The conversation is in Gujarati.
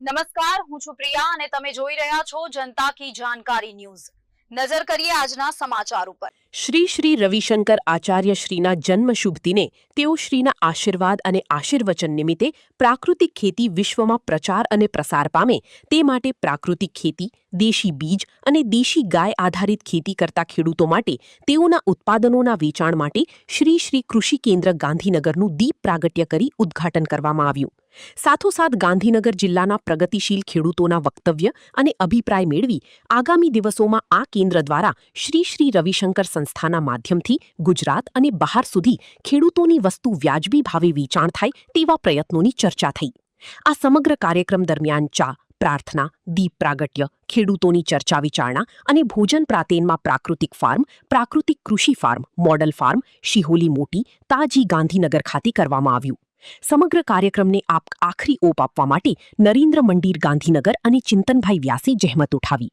નમસ્કાર, હું છું પ્રિયા અને તમે જોઈ રહ્યા છો જનતા કી જાણકારી ન્યૂઝ। નજર કરીએ આજના સમાચાર ઉપર। શ્રી શ્રી રવિશંકર આચાર્ય શ્રીના જન્મ શુભ દિને તેઓ શ્રીના આશીર્વાદ અને આશીર્વચન નિમિત્તે પ્રાકૃતિક ખેતી વિશ્વમાં પ્રચાર અને પ્રસાર પામે તે માટે પ્રાકૃતિક ખેતી, દેશી બીજ અને દેશી ગાય આધારિત ખેતી કરતા ખેડૂતો માટે તેઓના ઉત્પાદનોના વેચાણ માટે શ્રી શ્રી કૃષિ કેન્દ્ર ગાંધીનગરનું દીપ પ્રાગટ્ય કરી ઉદ્ઘાટન કરવામાં આવ્યું। સાથોસાથ ગાંધીનગર જિલ્લાના પ્રગતિશીલ ખેડૂતોના વક્તવ્ય અને અભિપ્રાય મેળવી આગામી દિવસોમાં આ કેન્દ્ર દ્વારા શ્રી શ્રી રવિશંકર સંસ્થાના માધ્યમથી ગુજરાત અને બહાર સુધી ખેડૂતોની વસ્તુ વ્યાજબી ભાવે વેચાણ થાય તેવા પ્રયત્નોની ચર્ચા થઈ। આ સમગ્ર કાર્યક્રમ દરમિયાન ચા, પ્રાર્થના, દીપ પ્રાગટ્ય, ખેડૂતોની ચર્ચા વિચારણા અને ભોજન પ્રાતેનમાં પ્રાકૃતિક ફાર્મ, પ્રાકૃતિક કૃષિ ફાર્મ, મોડલ ફાર્મ, શિહોલી મોટી, તાજી ગાંધીનગર ખાતે કરવામાં આવ્યું। સમગ્ર કાર્યક્રમને આખરી ઓપ આપવા માટે નરેન્દ્ર મંડીર ગાંધીનગર અને ચિંતનભાઈ વ્યાસે જહેમત ઉઠાવી।